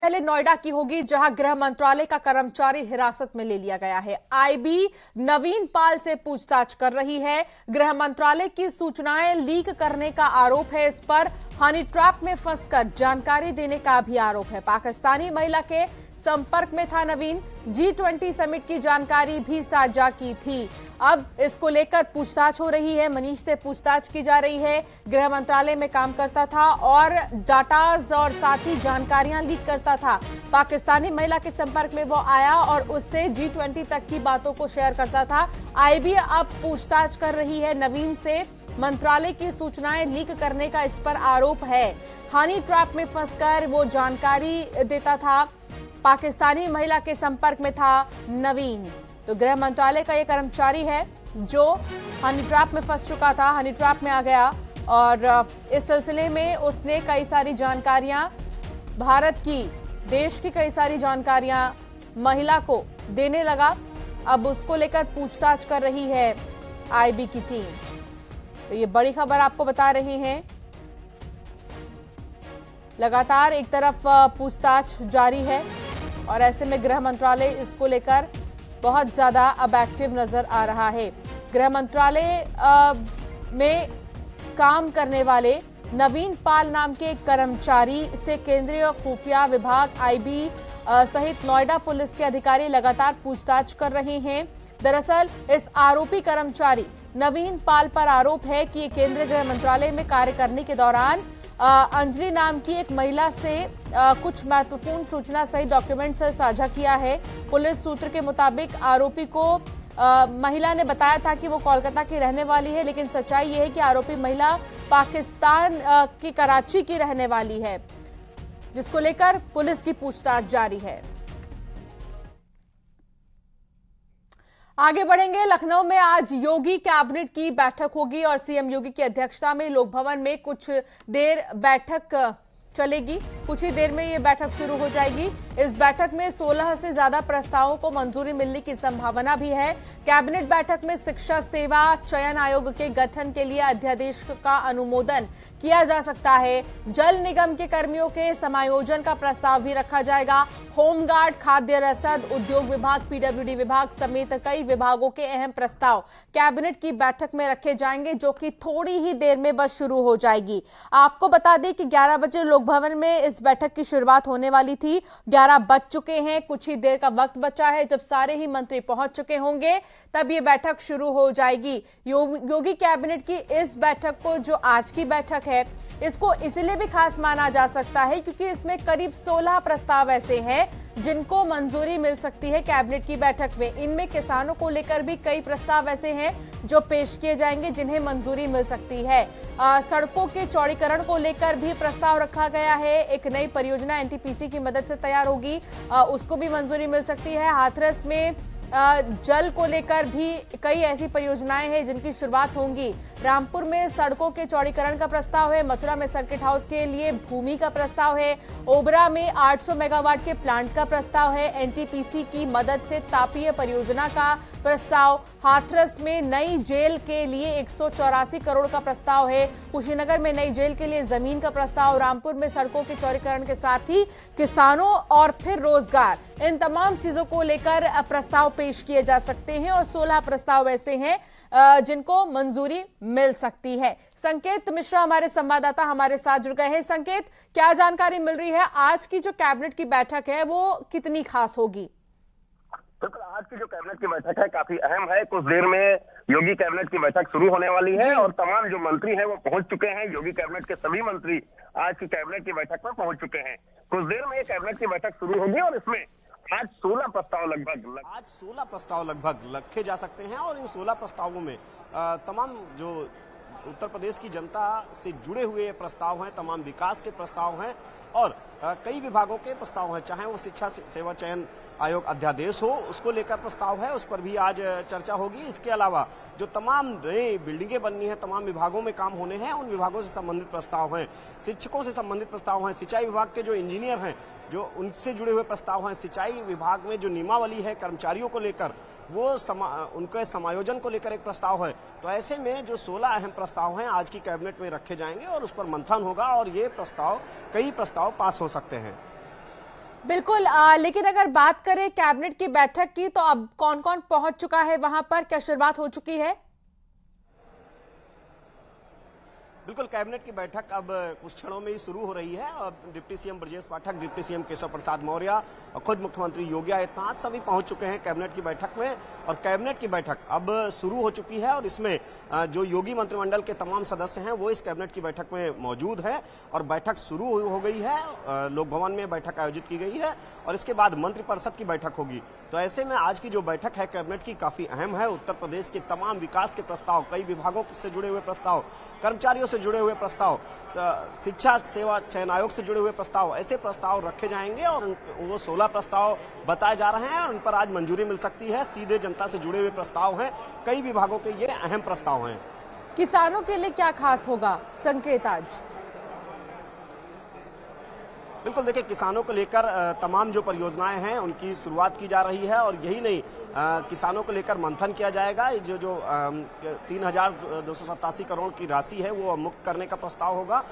पहले नोएडा की होगी, जहां गृह मंत्रालय का कर्मचारी हिरासत में ले लिया गया है। आईबी नवीन पाल से पूछताछ कर रही है। गृह मंत्रालय की सूचनाएं लीक करने का आरोप है। इस पर हनी ट्रैप में फंसकर जानकारी देने का भी आरोप है। पाकिस्तानी महिला के संपर्क में था नवीन। G20 समिट की जानकारी भी साझा की थी। अब इसको लेकर पूछताछ हो रही है। मनीष से पूछताछ की जा रही है। गृह मंत्रालय में काम करता था और डाटाज और साथ ही जानकारियां लीक करता था। पाकिस्तानी महिला के संपर्क में वो आया और उससे G20 तक की बातों को शेयर करता था। आईबी अब पूछताछ कर रही है नवीन से। मंत्रालय की सूचनाएं लीक करने का इस पर आरोप है। हनी ट्रैप में फंसकर वो जानकारी देता था। पाकिस्तानी महिला के संपर्क में था नवीन। तो गृह मंत्रालय का ये कर्मचारी है जो हनी ट्रैप में फंस चुका था, हनी ट्रैप में आ गया और इस सिलसिले में उसने कई सारी जानकारियां, भारत की, देश की कई सारी जानकारियां महिला को देने लगा। अब उसको लेकर पूछताछ कर रही है आईबी की टीम। तो ये बड़ी खबर आपको बता रहे हैं। लगातार एक तरफ पूछताछ जारी है और ऐसे में गृह मंत्रालय इसको लेकर बहुत ज्यादा अब एक्टिव नजर आ रहा है। गृह मंत्रालय में काम करने वाले नवीन पाल नाम के एक कर्मचारी से केंद्रीय खुफिया विभाग आईबी सहित नोएडा पुलिस के अधिकारी लगातार पूछताछ कर रहे हैं। दरअसल इस आरोपी कर्मचारी नवीन पाल पर आरोप है कि केंद्रीय गृह मंत्रालय में कार्य करने के दौरान अंजलि नाम की एक महिला से कुछ महत्वपूर्ण सूचना सहित डॉक्यूमेंट्स साझा किया है। पुलिस सूत्र के मुताबिक आरोपी को महिला ने बताया था कि वो कोलकाता की रहने वाली है, लेकिन सच्चाई ये है कि आरोपी महिला पाकिस्तान की कराची की रहने वाली है, जिसको लेकर पुलिस की पूछताछ जारी है। आगे बढ़ेंगे। लखनऊ में आज योगी कैबिनेट की बैठक होगी और सीएम योगी की अध्यक्षता में लोक भवन में कुछ देर बैठक चलेगी। कुछ ही देर में ये बैठक शुरू हो जाएगी। इस बैठक में 16 से ज्यादा प्रस्तावों को मंजूरी मिलने की संभावना भी है। कैबिनेट बैठक में शिक्षा सेवा चयन आयोग के गठन के लिए अध्यादेश का अनुमोदन किया जा सकता है। जल निगम के कर्मियों के समायोजन का प्रस्ताव भी रखा जाएगा। होमगार्ड, खाद्य रसद, उद्योग विभाग, पीडब्ल्यूडी विभाग समेत कई विभागों के अहम प्रस्ताव कैबिनेट की बैठक में रखे जाएंगे, जो कि थोड़ी ही देर में बस शुरू हो जाएगी। आपको बता दें कि 11 बजे लोक भवन में इस बैठक की शुरुआत होने वाली थी। 11 बज चुके हैं। कुछ ही देर का वक्त बचा है। जब सारे ही मंत्री पहुंच चुके होंगे तब ये बैठक शुरू हो जाएगी। योगी कैबिनेट की इस बैठक को, जो आज की बैठक है, इसको इसलिए भी खास माना जा सकता है क्योंकि इसमें करीब 16 प्रस्ताव ऐसे हैं जिनको मंजूरी मिल सकती है कैबिनेट की बैठक में। इनमें किसानों को लेकर भी कई प्रस्ताव ऐसे हैं जो पेश किए जाएंगे जिन्हें मंजूरी मिल सकती है। सड़कों के चौड़ीकरण को लेकर भी प्रस्ताव रखा गया है। एक नई परियोजना एनटीपीसी की मदद से तैयार होगी, उसको भी मंजूरी मिल सकती है। हाथरस में जल को लेकर भी कई ऐसी परियोजनाएं हैं जिनकी शुरुआत होंगी। रामपुर में सड़कों के चौड़ीकरण का प्रस्ताव है। मथुरा में सर्किट हाउस के लिए भूमि का प्रस्ताव है। ओबरा में 800 मेगावाट के प्लांट का प्रस्ताव है। एनटीपीसी की मदद से तापीय परियोजना का प्रस्ताव। हाथरस में नई जेल के लिए 184 करोड़ का प्रस्ताव है। कुशीनगर में नई जेल के लिए जमीन का प्रस्ताव। रामपुर में सड़कों के चौड़ीकरण के साथ ही किसानों और फिर रोजगार, इन तमाम चीजों को लेकर प्रस्ताव पेश किए जा सकते हैं और 16 प्रस्ताव ऐसे हैं जिनको मंजूरी मिल सकती है। संकेत मिश्रा हमारे संवाददाता हमारे साथ जुड़ गए हैं। संकेत, क्या जानकारी मिल रही है? आज की जो कैबिनेट की बैठक है वो कितनी खास होगी? तो आज की जो कैबिनेट की बैठक है काफी अहम है। कुछ देर में योगी कैबिनेट की बैठक शुरू होने वाली है और तमाम जो मंत्री हैं वो पहुंच चुके हैं। योगी कैबिनेट के सभी मंत्री आज की कैबिनेट की बैठक में पहुंच चुके हैं। कुछ देर में ये कैबिनेट की बैठक शुरू होगी और इसमें आज 16 प्रस्ताव लगभग रखे जा सकते हैं और इन 16 प्रस्तावों में तमाम जो उत्तर प्रदेश की जनता से जुड़े हुए प्रस्ताव हैं, तमाम विकास के प्रस्ताव हैं और कई विभागों के प्रस्ताव हैं। चाहे वो शिक्षा सेवा चयन आयोग अध्यादेश हो, उसको लेकर प्रस्ताव है, उस पर भी आज चर्चा होगी। इसके अलावा जो तमाम नई बिल्डिंगें बननी है, तमाम विभागों में काम होने हैं, उन विभागों से संबंधित प्रस्ताव हैं। शिक्षकों से संबंधित प्रस्ताव हैं। सिंचाई विभाग के जो इंजीनियर हैं, जो उनसे जुड़े हुए प्रस्ताव हैं। सिंचाई विभाग में जो नियमावली है कर्मचारियों को लेकर, वो उनके समायोजन को लेकर एक प्रस्ताव है। तो ऐसे में जो 16 अहम प्रस्ताव हैं आज की कैबिनेट में रखे जाएंगे और उस पर मंथन होगा और ये प्रस्ताव, कई प्रस्ताव पास हो सकते हैं। बिल्कुल। लेकिन अगर बात करें कैबिनेट की बैठक की, तो अब कौन कौन पहुंच चुका है वहां पर, क्या शुरुआत हो चुकी है? बिल्कुल, कैबिनेट की बैठक अब कुछ क्षणों में ही शुरू हो रही है और deputy CM Brajesh Pathak, deputy CM Keshav Prasad Maurya और खुद मुख्यमंत्री योगी आदित्यनाथ सभी पहुंच चुके हैं कैबिनेट की बैठक में। और कैबिनेट की बैठक अब शुरू हो चुकी है और इसमें जो योगी मंत्रिमंडल के तमाम सदस्य हैं वो इस कैबिनेट की बैठक में मौजूद है और बैठक शुरू हो गई है। लोक भवन में बैठक आयोजित की गई है और इसके बाद मंत्रिपरिषद की बैठक होगी। तो ऐसे में आज की जो बैठक है कैबिनेट की काफी अहम है। उत्तर प्रदेश के तमाम विकास के प्रस्ताव, कई विभागों से जुड़े हुए प्रस्ताव, कर्मचारियों से जुड़े हुए प्रस्ताव, शिक्षा सेवा चयन आयोग से जुड़े हुए प्रस्ताव, ऐसे प्रस्ताव रखे जाएंगे और वो 16 प्रस्ताव बताए जा रहे हैं और उन पर आज मंजूरी मिल सकती है। सीधे जनता से जुड़े हुए प्रस्ताव हैं, कई विभागों के ये अहम प्रस्ताव हैं। किसानों के लिए क्या खास होगा संकेत आज? बिल्कुल, देखिए, किसानों को लेकर तमाम जो परियोजनाएं हैं उनकी शुरुआत की जा रही है और यही नहीं, किसानों को लेकर मंथन किया जाएगा। जो 3,287 करोड़ की राशि है वो मुक्त करने का प्रस्ताव होगा।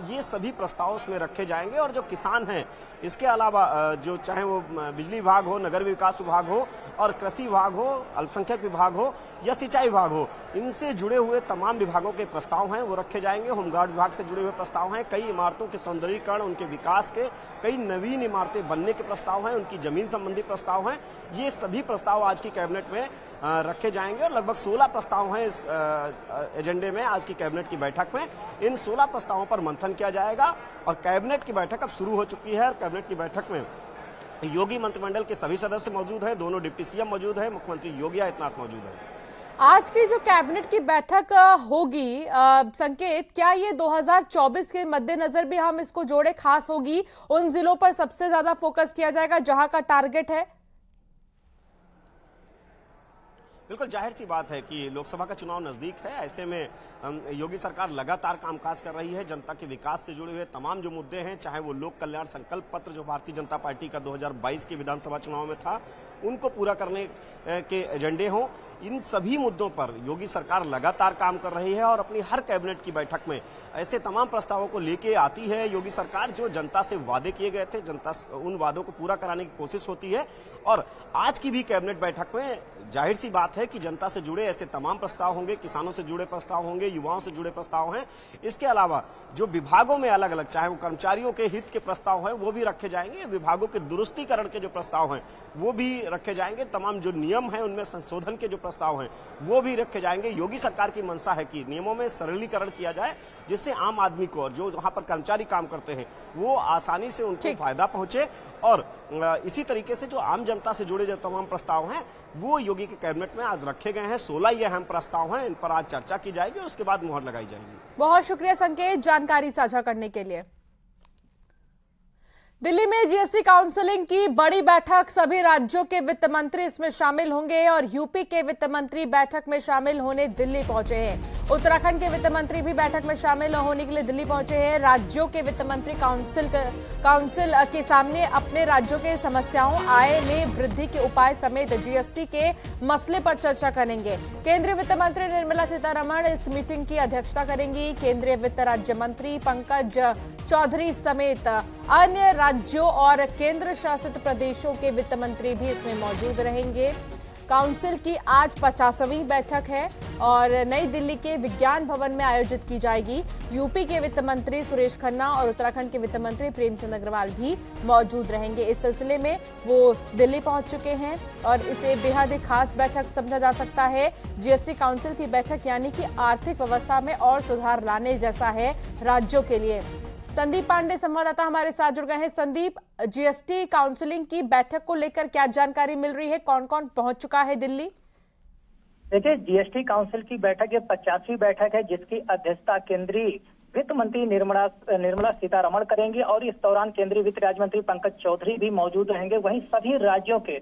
ये सभी प्रस्ताव उसमें रखे जाएंगे और जो किसान हैं इसके अलावा जो चाहे वो बिजली विभाग हो, नगर विकास विभाग हो और कृषि विभाग हो, अल्पसंख्यक विभाग हो या सिंचाई विभाग हो, इनसे जुड़े हुए तमाम विभागों के प्रस्ताव हैं वो रखे जाएंगे। होमगार्ड विभाग से जुड़े हुए प्रस्ताव हैं, कई इमारतों के सौंदर्यीकरण, उनके विकास के, कई नवीन इमारतें बनने के प्रस्ताव हैं, उनकी जमीन संबंधी प्रस्ताव हैं। ये सभी प्रस्ताव आज की कैबिनेट में रखे जाएंगे और लगभग 16 प्रस्ताव हैं इस एजेंडे में आज की कैबिनेट की बैठक में। इन 16 प्रस्तावों पर मंथन किया जाएगा और कैबिनेट की बैठक अब शुरू हो चुकी है। कैबिनेट की बैठक में योगी मंत्रिमंडल के सभी सदस्य मौजूद हैं, दोनों डिप्टी सीएम मौजूद हैं, मुख्यमंत्री योगी आदित्यनाथ मौजूद हैं। आज की जो कैबिनेट की बैठक होगी संकेत, क्या ये 2024 के मद्देनजर भी हम इसको जोड़े, खास होगी, उन जिलों पर सबसे ज्यादा फोकस किया जाएगा जहां का टारगेट है? बिल्कुल, जाहिर सी बात है कि लोकसभा का चुनाव नजदीक है। ऐसे में योगी सरकार लगातार कामकाज कर रही है। जनता के विकास से जुड़े हुए तमाम जो मुद्दे हैं, चाहे वो लोक कल्याण संकल्प पत्र जो भारतीय जनता पार्टी का 2022 के विधानसभा चुनाव में था, उनको पूरा करने के एजेंडे हों, इन सभी मुद्दों पर योगी सरकार लगातार काम कर रही है और अपनी हर कैबिनेट की बैठक में ऐसे तमाम प्रस्तावों को लेके आती है योगी सरकार। जो जनता से वादे किए गए थे, जनता उन वादों को पूरा कराने की कोशिश होती है और आज की भी कैबिनेट बैठक में जाहिर सी बात है कि जनता से जुड़े ऐसे तमाम प्रस्ताव होंगे, किसानों से जुड़े प्रस्ताव होंगे, युवाओं से जुड़े प्रस्ताव हैं। इसके अलावा जो विभागों में अलग अलग, चाहे वो कर्मचारियों के हित के प्रस्ताव हैं वो भी रखे जाएंगे, विभागों के दुरुस्तीकरण के जो प्रस्ताव हैं वो भी रखे जाएंगे, तमाम जो नियम हैं उनमें संशोधन के जो प्रस्ताव हैं वो भी रखे जाएंगे। योगी सरकार की मंशा है कि नियमों में सरलीकरण किया जाए, जिससे आम आदमी को और जो वहां पर कर्मचारी काम करते हैं वो आसानी से उनको फायदा पहुंचे। और इसी तरीके से जो आम जनता से जुड़े जो तमाम प्रस्ताव हैं वो योगी के कैबिनेट में आज रखे गए हैं। 16 ये अहम प्रस्ताव हैं, इन पर आज चर्चा की जाएगी और उसके बाद मुहर लगाई जाएगी। बहुत शुक्रिया संकेत, जानकारी साझा करने के लिए। दिल्ली में जीएसटी काउंसिलिंग की बड़ी बैठक, सभी राज्यों के वित्त मंत्री इसमें शामिल होंगे और यूपी के वित्त मंत्री बैठक में शामिल होने दिल्ली पहुंचे हैं। उत्तराखंड के वित्त मंत्री भी बैठक में शामिल होने के लिए दिल्ली पहुंचे हैं। राज्यों के वित्त मंत्री काउंसिल के सामने अपने राज्यों के समस्याओं, आय में वृद्धि के उपाय समेत जीएसटी के मसले पर चर्चा करेंगे। केंद्रीय वित्त मंत्री निर्मला सीतारमण इस मीटिंग की अध्यक्षता करेंगी। केंद्रीय वित्त राज्य मंत्री पंकज चौधरी समेत अन्य राज्यों और केंद्र शासित प्रदेशों के वित्त मंत्री भी इसमें मौजूद रहेंगे। काउंसिल की आज 50वीं बैठक है और नई दिल्ली के विज्ञान भवन में आयोजित की जाएगी। यूपी के वित्त मंत्री सुरेश खन्ना और उत्तराखंड के वित्त मंत्री प्रेमचंद अग्रवाल भी मौजूद रहेंगे। इस सिलसिले में वो दिल्ली पहुंच चुके हैं और इसे बेहद ही खास बैठक समझा जा सकता है। जीएसटी काउंसिल की बैठक यानी कि आर्थिक व्यवस्था में और सुधार लाने जैसा है राज्यों के लिए। संदीप पांडे संवाददाता हमारे साथ जुड़ गए हैं। संदीप, जीएसटी काउंसिलिंग की बैठक को लेकर क्या जानकारी मिल रही है, कौन कौन पहुंच चुका है दिल्ली? देखिए, जीएसटी काउंसिल की बैठक ये 50वीं बैठक है जिसकी अध्यक्षता केंद्रीय वित्त मंत्री निर्मला सीतारमण करेंगी और इस दौरान केंद्रीय वित्त राज्य मंत्री पंकज चौधरी भी मौजूद रहेंगे। वहीं सभी राज्यों के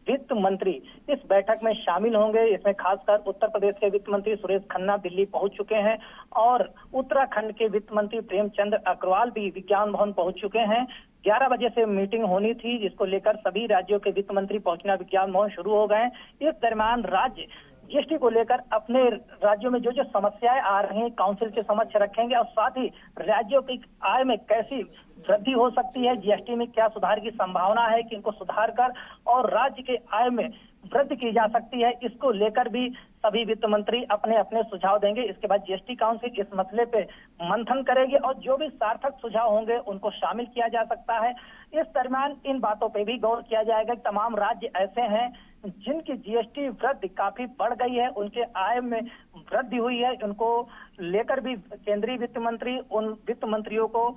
वित्त मंत्री इस बैठक में शामिल होंगे। इसमें खासकर उत्तर प्रदेश के वित्त मंत्री सुरेश खन्ना दिल्ली पहुंच चुके हैं और उत्तराखंड के वित्त मंत्री प्रेमचंद अग्रवाल भी विज्ञान भवन पहुंच चुके हैं। 11 बजे से मीटिंग होनी थी जिसको लेकर सभी राज्यों के वित्त मंत्री पहुंचना विज्ञान भवन शुरू हो गए। इस दरमियान राज्य जीएसटी को लेकर अपने राज्यों में जो जो समस्याएं आ रही हैं काउंसिल के समक्ष रखेंगे और साथ ही राज्यों की आय में कैसी वृद्धि हो सकती है, जीएसटी में क्या सुधार की संभावना है कि इनको सुधार कर और राज्य के आय में वृद्धि की जा सकती है, इसको लेकर भी सभी वित्त मंत्री अपने अपने सुझाव देंगे। इसके बाद जीएसटी काउंसिल इस मसले पे मंथन करेगी और जो भी सार्थक सुझाव होंगे उनको शामिल किया जा सकता है। इस दरमियान इन बातों पे भी गौर किया जाएगा कि तमाम राज्य ऐसे हैं जिनकी जीएसटी वृद्धि काफी बढ़ गई है, उनके आय में वृद्धि हुई है, उनको लेकर भी केंद्रीय वित्त मंत्री उन वित्त मंत्रियों को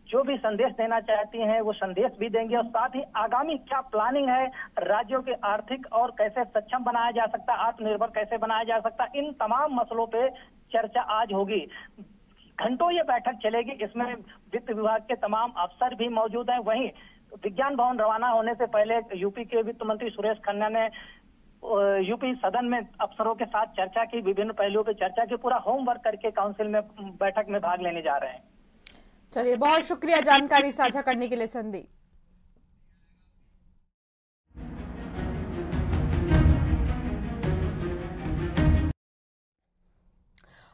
जो भी संदेश देना चाहती हैं वो संदेश भी देंगे और साथ ही आगामी क्या प्लानिंग है राज्यों के आर्थिक और कैसे सक्षम बनाया जा सकता, आत्मनिर्भर कैसे बनाया जा सकता, इन तमाम मसलों पे चर्चा आज होगी। घंटों ये बैठक चलेगी, इसमें वित्त विभाग के तमाम अफसर भी मौजूद हैं। वहीं विज्ञान भवन रवाना होने से पहले यूपी के वित्त मंत्री सुरेश खन्ना ने यूपी सदन में अफसरों के साथ चर्चा की, विभिन्न पहलुओं पर चर्चा की, पूरा होमवर्क करके काउंसिल में बैठक में भाग लेने जा रहे हैं। चलिए, बहुत शुक्रिया जानकारी साझा करने के लिए संदीप।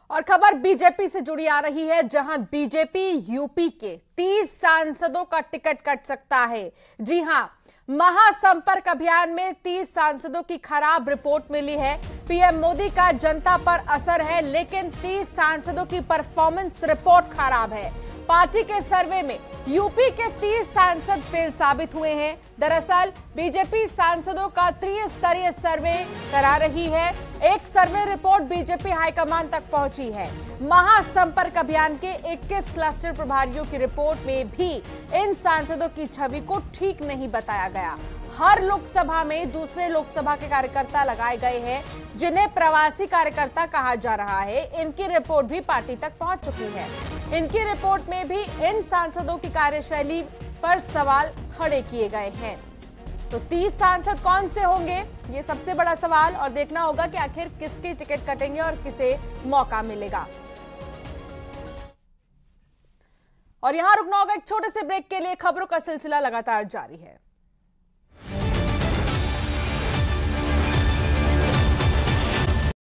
और खबर बीजेपी से जुड़ी आ रही है, जहां बीजेपी यूपी के 30 सांसदों का टिकट कट सकता है। जी हां, महासंपर्क अभियान में 30 सांसदों की खराब रिपोर्ट मिली है। पीएम मोदी का जनता पर असर है, लेकिन 30 सांसदों की परफॉर्मेंस रिपोर्ट खराब है। पार्टी के सर्वे में यूपी के 30 सांसद फेल साबित हुए हैं। दरअसल बीजेपी सांसदों का त्रिस्तरीय सर्वे करा रही है। एक सर्वे रिपोर्ट बीजेपी हाईकमान तक पहुंची है। महासंपर्क अभियान के 21 क्लस्टर प्रभारियों की रिपोर्ट में भी इन सांसदों की छवि को ठीक नहीं बताया गया। हर लोकसभा में दूसरे लोकसभा के कार्यकर्ता लगाए गए हैं, जिन्हें प्रवासी कार्यकर्ता कहा जा रहा है। इनकी रिपोर्ट भी पार्टी तक पहुंच चुकी है। इनकी रिपोर्ट में भी इन सांसदों की कार्यशैली पर सवाल खड़े किए गए हैं। तो 30 सांसद कौन से होंगे, ये सबसे बड़ा सवाल, और देखना होगा कि आखिर किसकी टिकट कटेंगे और किसे मौका मिलेगा। और यहां रुकना होगा एक छोटे से ब्रेक के लिए। खबरों का सिलसिला लगातार जारी है।